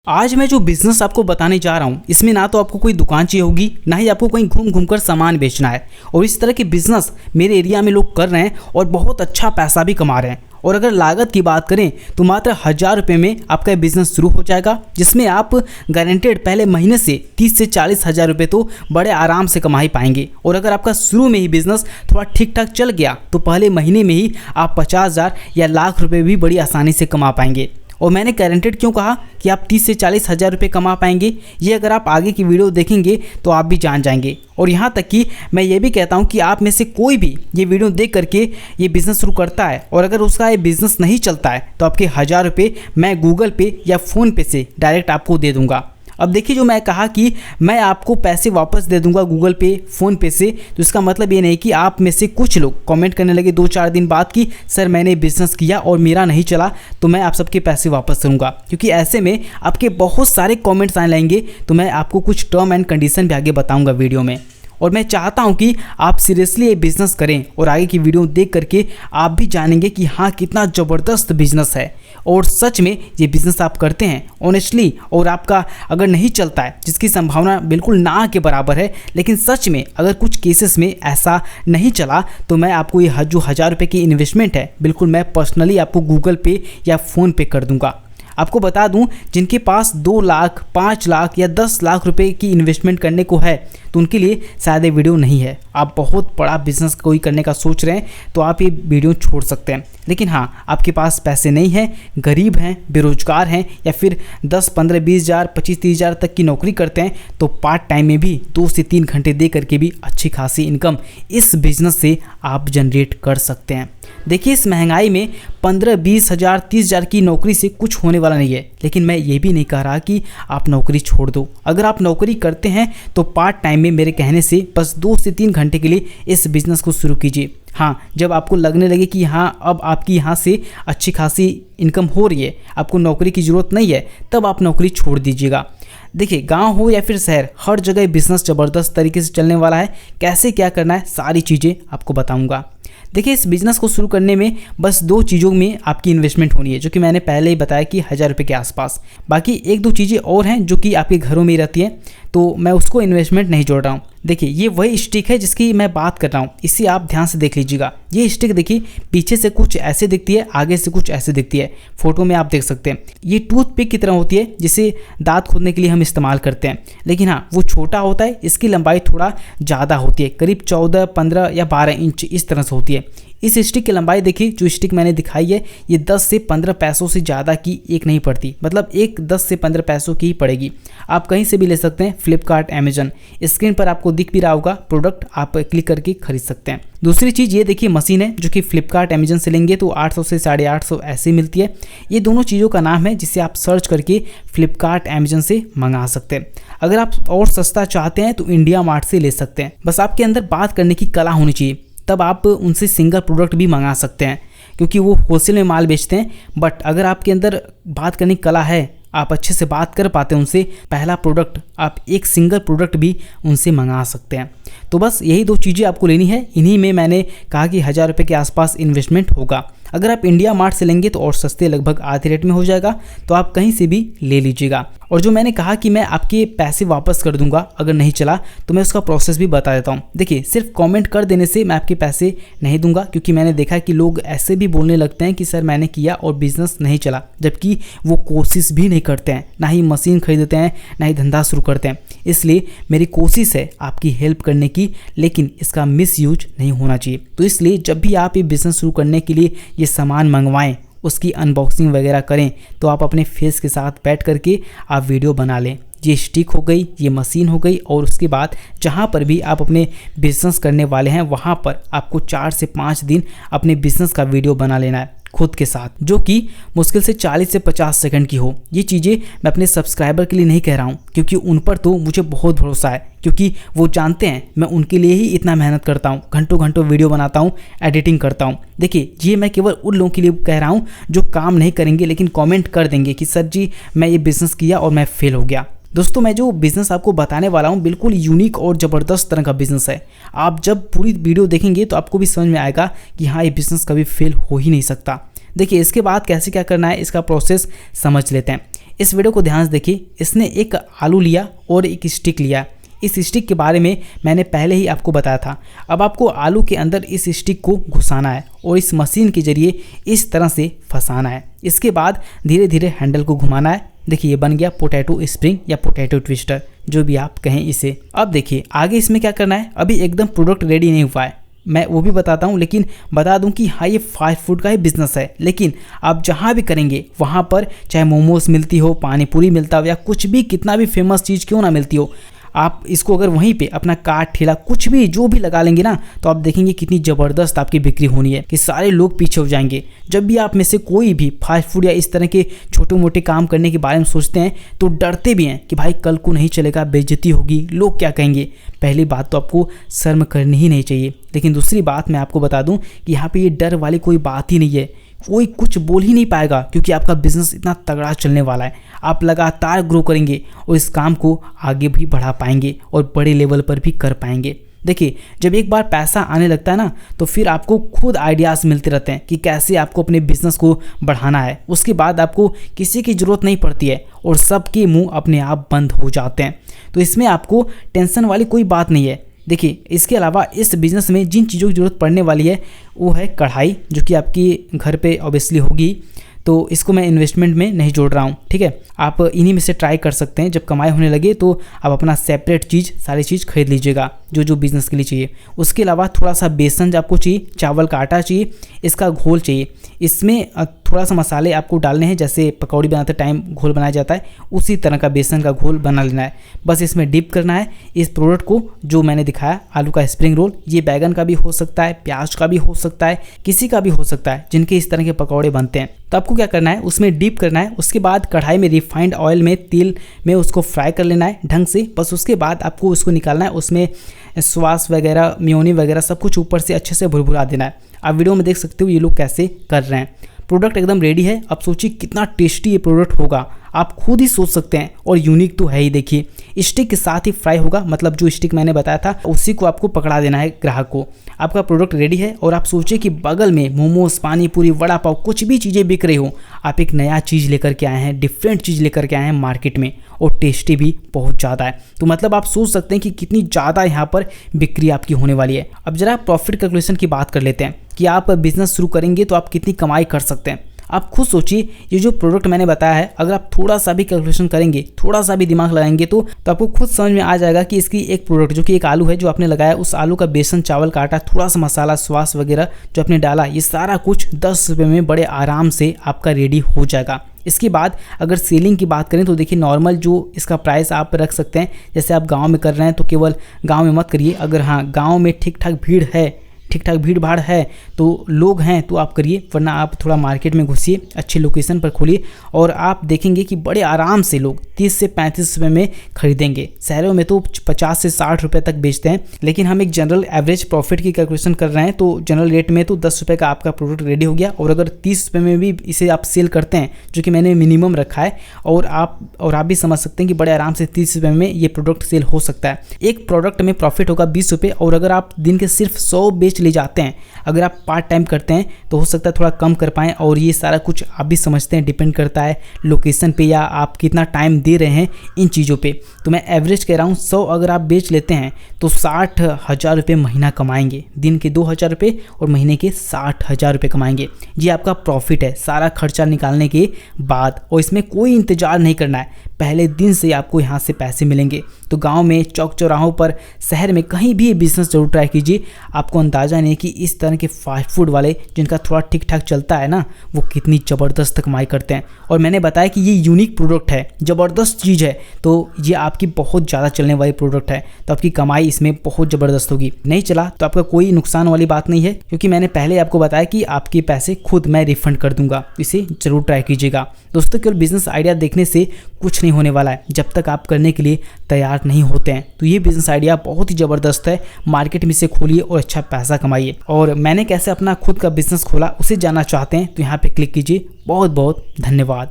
आज मैं जो बिज़नेस आपको बताने जा रहा हूँ इसमें ना तो आपको कोई दुकान चाहिए होगी, ना ही आपको कहीं घूम घूम कर सामान बेचना है। और इस तरह के बिज़नेस मेरे एरिया में लोग कर रहे हैं और बहुत अच्छा पैसा भी कमा रहे हैं। और अगर लागत की बात करें तो मात्र 1000 रुपये में आपका बिज़नेस शुरू हो जाएगा, जिसमें आप गारंटेड पहले महीने से 30 से 40 हज़ार रुपये तो बड़े आराम से कमा ही पाएंगे। और अगर आपका शुरू में ही बिज़नेस थोड़ा ठीक ठाक चल गया तो पहले महीने में ही आप 50,000 या लाख रुपये भी बड़ी आसानी से कमा पाएंगे। और मैंने गारंटेड क्यों कहा कि आप 30 से 40 हज़ार रुपये कमा पाएंगे, ये अगर आप आगे की वीडियो देखेंगे तो आप भी जान जाएंगे। और यहाँ तक कि मैं ये भी कहता हूँ कि आप में से कोई भी ये वीडियो देख करके ये बिज़नेस शुरू करता है और अगर उसका ये बिज़नेस नहीं चलता है तो आपके 1000 रुपये मैं गूगल पे या फ़ोनपे से डायरेक्ट आपको दे दूँगा। अब देखिए, जो मैं कहा कि मैं आपको पैसे वापस दे दूंगा गूगल पे फ़ोनपे से, तो इसका मतलब ये नहीं कि आप में से कुछ लोग कमेंट करने लगे 2-4 दिन बाद कि सर मैंने बिज़नेस किया और मेरा नहीं चला तो मैं आप सबके पैसे वापस करूंगा। क्योंकि ऐसे में आपके बहुत सारे कमेंट्स आने लगेंगे, तो मैं आपको कुछ टर्म एंड कंडीशन भी आगे बताऊँगा वीडियो में। और मैं चाहता हूं कि आप सीरियसली ये बिज़नेस करें और आगे की वीडियो देख करके आप भी जानेंगे कि हाँ कितना ज़बरदस्त बिज़नेस है और सच में ये बिज़नेस आप करते हैं ऑनेस्टली। और आपका अगर नहीं चलता है, जिसकी संभावना बिल्कुल ना के बराबर है, लेकिन सच में अगर कुछ केसेस में ऐसा नहीं चला तो मैं आपको ये जो 1000 रुपये की इन्वेस्टमेंट है बिल्कुल मैं पर्सनली आपको गूगल पे या फ़ोनपे कर दूँगा। आपको बता दूं, जिनके पास 2 लाख, 5 लाख या 10 लाख रुपए की इन्वेस्टमेंट करने को है तो उनके लिए शायद ये वीडियो नहीं है। आप बहुत बड़ा बिजनेस कोई करने का सोच रहे हैं तो आप ये वीडियो छोड़ सकते हैं। लेकिन हाँ, आपके पास पैसे नहीं हैं, गरीब हैं, बेरोजगार हैं या फिर 10, 15, 20 हज़ार, 25, 30 हज़ार तक की नौकरी करते हैं तो पार्ट टाइम में भी 2 से 3 घंटे दे करके भी अच्छी खासी इनकम इस बिज़नेस से आप जनरेट कर सकते हैं। देखिए, इस महंगाई में 15, 20 हज़ार, 30 हज़ार की नौकरी से कुछ होने वाला नहीं है। लेकिन मैं ये भी नहीं कह रहा कि आप नौकरी छोड़ दो। अगर आप नौकरी करते हैं तो पार्ट टाइम में मेरे कहने से बस 2 से 3 घंटे के लिए इस बिज़नेस को शुरू कीजिए। हाँ, जब आपको लगने लगे कि हाँ अब आपकी यहाँ से अच्छी खासी इनकम हो रही है, आपको नौकरी की ज़रूरत नहीं है, तब आप नौकरी छोड़ दीजिएगा। देखिए, गांव हो या फिर शहर, हर जगह बिज़नेस ज़बरदस्त तरीके से चलने वाला है। कैसे क्या करना है सारी चीज़ें आपको बताऊंगा। देखिए, इस बिज़नेस को शुरू करने में बस 2 चीज़ों में आपकी इन्वेस्टमेंट होनी है, जो कि मैंने पहले ही बताया कि 1000 रुपये के आसपास। बाकी 1-2 चीज़ें और हैं जो कि आपके घरों में ही रहती हैं, तो मैं उसको इन्वेस्टमेंट नहीं जोड़ रहा हूँ। देखिए, ये वही स्टिक है जिसकी मैं बात कर रहा हूँ, इसे आप ध्यान से देख लीजिएगा। ये स्टिक देखिए, पीछे से कुछ ऐसे दिखती है, आगे से कुछ ऐसे दिखती है, फोटो में आप देख सकते हैं। ये टूथपिक की तरह होती है जिसे दांत खोदने के लिए हम इस्तेमाल करते हैं। लेकिन हाँ, वो छोटा होता है, इसकी लंबाई थोड़ा ज़्यादा होती है, करीब 14, 15 या 12 इंच इस तरह से होती है। इस स्टिक की लंबाई देखिए, जो स्टिक मैंने दिखाई है ये 10 से 15 पैसों से ज़्यादा की एक नहीं पड़ती, मतलब एक 10 से 15 पैसों की ही पड़ेगी। आप कहीं से भी ले सकते हैं, फ्लिपकार्ट, अमेजन, स्क्रीन पर आपको दिख भी रहा होगा प्रोडक्ट, आप क्लिक करके खरीद सकते हैं। दूसरी चीज़ ये देखिए, मशीन है जो कि फ्लिपकार्ट, अमेजन से लेंगे तो 800 से 850 ऐसे मिलती है। ये दोनों चीज़ों का नाम है जिसे आप सर्च करके फ्लिपकार्ट, अमेजन से मंगा सकते हैं। अगर आप और सस्ता चाहते हैं तो इंडिया मार्ट से ले सकते हैं। बस आपके अंदर बात करने की कला होनी चाहिए, तब आप उनसे सिंगल प्रोडक्ट भी मंगा सकते हैं, क्योंकि वो होलसेल में माल बेचते हैं। बट अगर आपके अंदर बात करने की कला है, आप अच्छे से बात कर पाते हैं उनसे, पहला प्रोडक्ट आप एक सिंगल प्रोडक्ट भी उनसे मंगा सकते हैं। तो बस यही 2 चीज़ें आपको लेनी है। इन्हीं में मैंने कहा कि 1000 रुपये के आसपास इन्वेस्टमेंट होगा। अगर आप इंडिया मार्ट से लेंगे तो और सस्ते, लगभग आधे रेट में हो जाएगा, तो आप कहीं से भी ले लीजिएगा। और जो मैंने कहा कि मैं आपके पैसे वापस कर दूंगा अगर नहीं चला, तो मैं उसका प्रोसेस भी बता देता हूँ। देखिए, सिर्फ कमेंट कर देने से मैं आपके पैसे नहीं दूंगा, क्योंकि मैंने देखा कि लोग ऐसे भी बोलने लगते हैं कि सर मैंने किया और बिज़नेस नहीं चला, जबकि वो कोशिश भी नहीं करते हैं, ना ही मशीन खरीदते हैं, ना ही धंधा शुरू करते हैं। इसलिए मेरी कोशिश है आपकी हेल्प करने की, लेकिन इसका मिसयूज नहीं होना चाहिए। तो इसलिए जब भी आप ये बिज़नेस शुरू करने के लिए ये सामान मंगवाएं, उसकी अनबॉक्सिंग वगैरह करें, तो आप अपने फेस के साथ बैठ करके आप वीडियो बना लें। ये स्टिक हो गई, ये मशीन हो गई, और उसके बाद जहाँ पर भी आप अपने बिज़नेस करने वाले हैं वहाँ पर आपको 4 से 5 दिन अपने बिज़नेस का वीडियो बना लेना है खुद के साथ, जो कि मुश्किल से 40 से 50 सेकंड की हो। ये चीज़ें मैं अपने सब्सक्राइबर के लिए नहीं कह रहा हूँ, क्योंकि उन पर तो मुझे बहुत भरोसा है, क्योंकि वो जानते हैं मैं उनके लिए ही इतना मेहनत करता हूँ, घंटों घंटों वीडियो बनाता हूँ, एडिटिंग करता हूँ। देखिए, ये मैं केवल उन लोगों के लिए कह रहा हूँ जो काम नहीं करेंगे लेकिन कमेंट कर देंगे कि सर जी मैं ये बिज़नेस किया और मैं फेल हो गया। दोस्तों, मैं जो बिज़नेस आपको बताने वाला हूँ बिल्कुल यूनिक और ज़बरदस्त तरह का बिज़नेस है। आप जब पूरी वीडियो देखेंगे तो आपको भी समझ में आएगा कि हाँ, ये बिज़नेस कभी फेल हो ही नहीं सकता। देखिए, इसके बाद कैसे क्या करना है इसका प्रोसेस समझ लेते हैं। इस वीडियो को ध्यान से देखिए। इसने एक आलू लिया और एक स्टिक लिया। इस स्टिक के बारे में मैंने पहले ही आपको बताया था। अब आपको आलू के अंदर इस स्टिक को घुसाना है और इस मशीन के जरिए इस तरह से फंसाना है। इसके बाद धीरे धीरे हैंडल को घुमाना है। देखिए ये बन गया पोटैटो स्प्रिंग या पोटैटो ट्विस्टर, जो भी आप कहें इसे। अब देखिए आगे इसमें क्या करना है। अभी एकदम प्रोडक्ट रेडी नहीं हुआ है, मैं वो भी बताता हूँ, लेकिन बता दूं कि हाँ ये फास्ट फूड का ही बिजनेस है। लेकिन आप जहाँ भी करेंगे वहाँ पर चाहे मोमोज मिलती हो, पानी पूरी मिलता हो या कुछ भी कितना भी फेमस चीज़ क्यों ना मिलती हो, आप इसको अगर वहीं पे अपना कार्ट ठेला कुछ भी जो भी लगा लेंगे ना, तो आप देखेंगे कितनी ज़बरदस्त आपकी बिक्री होनी है कि सारे लोग पीछे हो जाएंगे। जब भी आप में से कोई भी फास्ट फूड या इस तरह के छोटे मोटे काम करने के बारे में सोचते हैं तो डरते भी हैं कि भाई कल को नहीं चलेगा, बेइज्जती होगी, लोग क्या कहेंगे। पहली बात तो आपको शर्म करनी ही नहीं चाहिए। लेकिन दूसरी बात मैं आपको बता दूं कि यहाँ पे ये डर वाली कोई बात ही नहीं है। कोई कुछ बोल ही नहीं पाएगा क्योंकि आपका बिजनेस इतना तगड़ा चलने वाला है। आप लगातार ग्रो करेंगे और इस काम को आगे भी बढ़ा पाएंगे और बड़े लेवल पर भी कर पाएंगे। देखिए जब एक बार पैसा आने लगता है ना, तो फिर आपको खुद आइडियाज़ मिलते रहते हैं कि कैसे आपको अपने बिजनेस को बढ़ाना है। उसके बाद आपको किसी की ज़रूरत नहीं पड़ती है और सबके मुंह अपने आप बंद हो जाते हैं। तो इसमें आपको टेंशन वाली कोई बात नहीं है। देखिए इसके अलावा इस बिज़नेस में जिन चीज़ों की ज़रूरत पड़ने वाली है वो है कढ़ाई, जो कि आपकी घर पे ऑब्वियसली होगी। तो इसको मैं इन्वेस्टमेंट में नहीं जोड़ रहा हूँ, ठीक है। आप इन्हीं में से ट्राई कर सकते हैं। जब कमाई होने लगे तो आप अपना सेपरेट चीज़ सारी चीज़ खरीद लीजिएगा जो बिज़नेस के लिए चाहिए। उसके अलावा थोड़ा सा बेसन आपको चाहिए, चावल का आटा चाहिए, इसका घोल चाहिए। इसमें थोड़ा सा मसाले आपको डालने हैं, जैसे पकौड़ी बनाते टाइम घोल बनाया जाता है उसी तरह का बेसन का घोल बना लेना है। बस इसमें डिप करना है इस प्रोडक्ट को जो मैंने दिखाया, आलू का स्प्रिंग रोल। ये बैगन का भी हो सकता है, प्याज का भी हो सकता है, किसी का भी हो सकता है जिनके इस तरह के पकौड़े बनते हैं। तो आपको क्या करना है, उसमें डीप करना है। उसके बाद कढ़ाई में रिफाइंड ऑयल में तेल में उसको फ्राई कर लेना है ढंग से। बस उसके बाद आपको उसको निकालना है। उसमें सॉस वगैरह, मेयोनी वगैरह सब कुछ ऊपर से अच्छे से भुरभुरा देना है। आप वीडियो में देख सकते हो ये लोग कैसे कर रहे हैं। प्रोडक्ट एकदम रेडी है। अब सोचिए कितना टेस्टी ये प्रोडक्ट होगा, आप खुद ही सोच सकते हैं। और यूनिक तो है ही। देखिए स्टिक के साथ ही फ्राई होगा, मतलब जो स्टिक मैंने बताया था उसी को आपको पकड़ा देना है ग्राहक को। आपका प्रोडक्ट रेडी है और आप सोचिए कि बगल में मोमोज, पानी पूरी, वड़ा पाव, कुछ भी चीज़ें बिक रही हो, आप एक नया चीज़ लेकर के आए हैं, डिफरेंट चीज़ लेकर के आए हैं मार्केट में, और टेस्टी भी बहुत ज़्यादा है। तो मतलब आप सोच सकते हैं कि कितनी ज़्यादा यहाँ पर बिक्री आपकी होने वाली है। अब जरा प्रॉफिट कैलकुलेशन की बात कर लेते हैं कि आप बिजनेस शुरू करेंगे तो आप कितनी कमाई कर सकते हैं। आप खुद सोचिए, ये जो प्रोडक्ट मैंने बताया है, अगर आप थोड़ा सा भी कैलकुलेशन करेंगे, थोड़ा सा भी दिमाग लगाएंगे तो आपको खुद समझ में आ जाएगा कि इसकी एक प्रोडक्ट जो कि एक आलू है जो आपने लगाया, उस आलू का बेसन, चावल का आटा, थोड़ा सा मसाला, सॉस वगैरह जो आपने डाला, ये सारा कुछ 10 रुपये में बड़े आराम से आपका रेडी हो जाएगा। इसके बाद अगर सेलिंग की बात करें तो देखिए नॉर्मल जो इसका प्राइस आप रख सकते हैं। जैसे आप गाँव में कर रहे हैं तो केवल गाँव में मत करिए। अगर हाँ गाँव में ठीक ठाक भीड़ है, ठीक ठाक भीड़ भाड़ है, तो लोग हैं तो आप करिए, वरना आप थोड़ा मार्केट में घुसिए, अच्छी लोकेशन पर खोलिए और आप देखेंगे कि बड़े आराम से लोग 30 से 35 रुपये में खरीदेंगे। शहरों में तो 50 से 60 रुपये तक बेचते हैं। लेकिन हम एक जनरल एवरेज प्रॉफिट की कैलकुलेशन कर रहे हैं, तो जनरल रेट में तो 10 रुपये का आपका प्रोडक्ट रेडी हो गया। और अगर 30 रुपये में भी इसे आप सेल करते हैं, जो कि मैंने मिनिमम रखा है, और आप भी समझ सकते हैं कि बड़े आराम से 30 रुपये में ये प्रोडक्ट सेल हो सकता है। एक प्रोडक्ट में प्रॉफिट होगा 20 रुपये, और अगर आप दिन के सिर्फ 100 बेच ले जाते हैं, अगर आप पार्ट टाइम करते हैं तो हो सकता है थोड़ा कम कर पाएँ। और ये सारा कुछ आप भी समझते हैं, डिपेंड करता है लोकेशन पे या आप कितना टाइम दे रहे हैं इन चीज़ों पे। तो मैं एवरेज कह रहा हूँ 100 अगर आप बेच लेते हैं तो 60,000 रुपये महीना कमाएंगे। दिन के 2,000 रुपये और महीने के 60,000 रुपये कमाएंगे। ये आपका प्रॉफिट है सारा खर्चा निकालने के बाद, और इसमें कोई इंतज़ार नहीं करना है, पहले दिन से आपको यहाँ से पैसे मिलेंगे। तो गांव में, चौक चौराहों पर, शहर में कहीं भी बिजनेस जरूर ट्राई कीजिए। आपको अंदाज़ा नहीं कि इस तरह के फास्ट फूड वाले जिनका थोड़ा ठीक ठाक चलता है ना, वो कितनी ज़बरदस्त कमाई करते हैं। और मैंने बताया कि ये यूनिक प्रोडक्ट है, ज़बरदस्त चीज़ है, तो ये आपकी बहुत ज़्यादा चलने वाली प्रोडक्ट है, तो आपकी कमाई इसमें बहुत ज़बरदस्त होगी। नहीं चला तो आपका कोई नुकसान वाली बात नहीं है, क्योंकि मैंने पहले आपको बताया कि आपके पैसे खुद मैं रिफंड कर दूंगा। इसे ज़रूर ट्राई कीजिएगा दोस्तों। केवल बिजनेस आइडिया देखने से कुछ नहीं होने वाला है जब तक आप करने के लिए तैयार नहीं होते हैं। तो ये बिजनेस आइडिया बहुत ही ज़बरदस्त है, मार्केट में से खोलिए और अच्छा पैसा कमाइए। और मैंने कैसे अपना खुद का बिजनेस खोला उसे जानना चाहते हैं तो यहाँ पे क्लिक कीजिए। बहुत बहुत धन्यवाद।